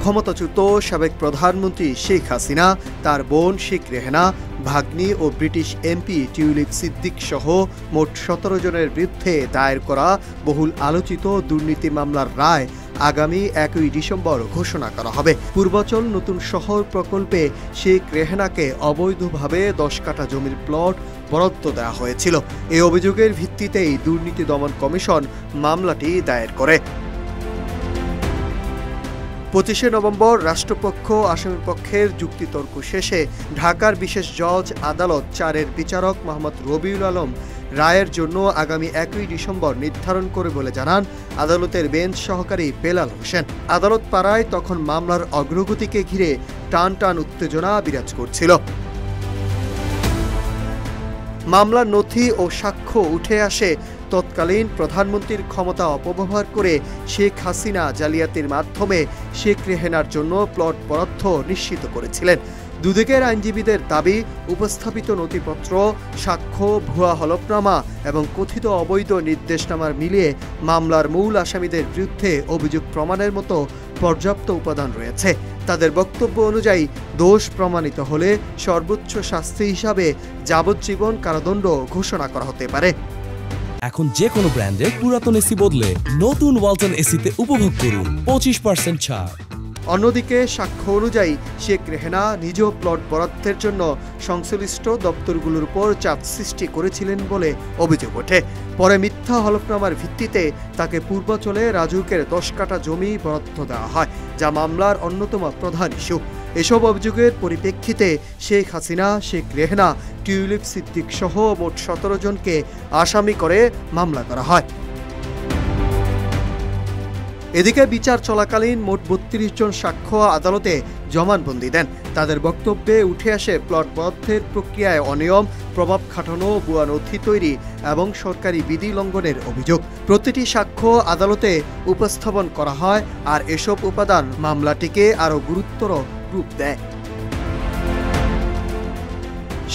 ক্ষমতাচ্যুত সাবেক প্রধানমন্ত্রী শেখ হাসিনা, তার বোন শেখ রেহেনা, ভাগ্নি ও ব্রিটিশ এমপি টিউলিপ সিদ্দিক সহ মোট ১৭ জনের বিরুদ্ধে দায়ের করা বহুল আলোচিত দুর্নীতি মামলার রায় আগামী ১ ডিসেম্বর ঘোষণা করা হবে। পূর্বাচল নতুন শহর প্রকল্পে শেখ রেহেনাকে অবৈধভাবে ১০ কাঠা জমির প্লট বরাদ্দ দেওয়া হয়েছিল। এই অভিযোগের ভিত্তিতেই দুর্নীতি দমন কমিশন মামলাটি দায়ের করে। ২৫ নভেম্বর রাষ্ট্রপক্ষ আসামিপক্ষের যুক্তিতর্ক শেষে ঢাকার বিশেষ জজ আদালত ৪-এর বিচারক মোহাম্মদ রবিউল আলম রায়ের জন্য আগামী ১ ডিসেম্বর নির্ধারণ করে বলে জানান আদালতের বেঞ্চ সহকারী বেলাল হোসেন। আদালত পাড়ায় তখন মামলার অগ্রগতিকে ঘিরে টান টান উত্তেজনা বিরাজ করছিল। মামলার নথি ও সাক্ষ্য উঠে আসে তৎকালীন প্রধানমন্ত্রীর ক্ষমতা অপব্যবহার করে শেখ হাসিনা জালিয়াতির মাধ্যমে শেখ রেহেনার জন্য প্লট বরাদ্দ নিশ্চিত করেছিলেন। দুদিকের আইনজীবীদের দাবি, উপস্থাপিত নথিপত্র, সাক্ষ্য, ভুয়া হলফনামা এবং কথিত অবৈধ নির্দেশনামার মিলিয়ে মামলার মূল আসামিদের বিরুদ্ধে অভিযোগ প্রমাণের মতো পর্যাপ্ত উপাদান রয়েছে। তাদের বক্তব্য অনুযায়ী দোষ প্রমাণিত হলে সর্বোচ্চ শাস্তি হিসাবে যাবজ্জীবন কারাদণ্ড ঘোষণা করা হতে পারে। এখন যে কোনো ব্র্যান্ডের পুরাতন এসি বদলে নতুন ওয়ালটন এসিতে উপভোগ করুন 25% ছাড়। অন্যদিকে সাক্ষ্য অনুযায়ী শেখ রেহেনা নিজ প্লট বরাদ্দের জন্য সংশ্লিষ্ট দপ্তরগুলোর উপর চাপ সৃষ্টি করেছিলেন বলে অভিযোগ ওঠে। পরে মিথ্যা হলফনামার ভিত্তিতে তাকে পূর্বাচলে রাজুকের ১০ কাঠা জমি বরাদ্দ দেওয়া হয়, যা মামলার অন্যতম প্রধান ইস্যু। এসব অভিযোগের পরিপ্রেক্ষিতে শেখ হাসিনা, শেখ রেহেনা, টিউলিপ সিদ্দিক সহ মোট ১৭ জনকে আসামি করে মামলা করা হয়। এদিকে বিচার চলাকালীন মোট ৩২ জন সাক্ষ্য আদালতে জবানবন্দি দেন। তাদের বক্তব্যে উঠে আসে প্লট বরাদ্দের প্রক্রিয়ায় অনিয়ম, প্রভাব খাটানো, ভুয়া নথি তৈরি এবং সরকারি বিধি লঙ্ঘনের অভিযোগ। প্রতিটি সাক্ষ্য আদালতে উপস্থাপন করা হয়, আর এসব উপাদান মামলাটিকে আরও গুরুতর রূপ দেয়।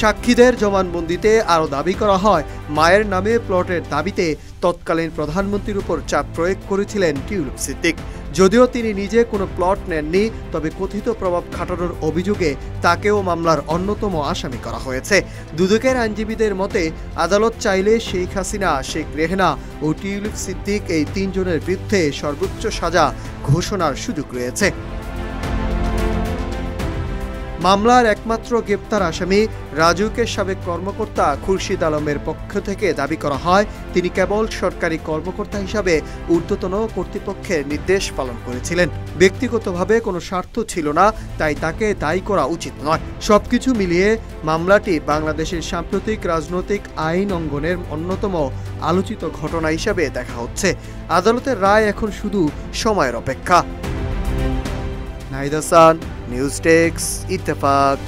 সাক্ষীদের জবানবন্দিতে আরও দাবি করা হয়, মায়ের নামে প্লটের দাবিতে তৎকালীন প্রধানমন্ত্রীর উপর চাপ প্রয়োগ করেছিলেন টিউলিপ সিদ্দিক। যদিও তিনি নিজে কোনো প্লট নেননি, তবে কথিত প্রভাব খাটানোর অভিযোগে তাকেও মামলার অন্যতম আসামি করা হয়েছে। দুদকের আইনজীবীদের মতে আদালত চাইলে শেখ হাসিনা, শেখ রেহেনা ও টিউলিপ সিদ্দিক এই ৩ জনের বিরুদ্ধে সর্বোচ্চ সাজা ঘোষণার সুযোগ রয়েছে। মামলার একমাত্র গ্রেপ্তার আসামি রাজুকের সাবেক কর্মকর্তা খুরশিদ আলমের পক্ষ থেকে দাবি করা হয়, তিনি কেবল সরকারি কর্মকর্তা হিসাবে ঊর্ধ্বতন কর্তৃপক্ষের নির্দেশ পালন করেছিলেন। ব্যক্তিগতভাবে কোনো স্বার্থ ছিল না, তাই তাকে দায়ী করা উচিত নয়। সবকিছু মিলিয়ে মামলাটি বাংলাদেশের সাম্প্রতিক রাজনৈতিক আইন অঙ্গনের অন্যতম আলোচিত ঘটনা হিসাবে দেখা হচ্ছে। আদালতের রায় এখন শুধু সময়ের অপেক্ষা। Nahid Hasan, news desk, Ittefaq.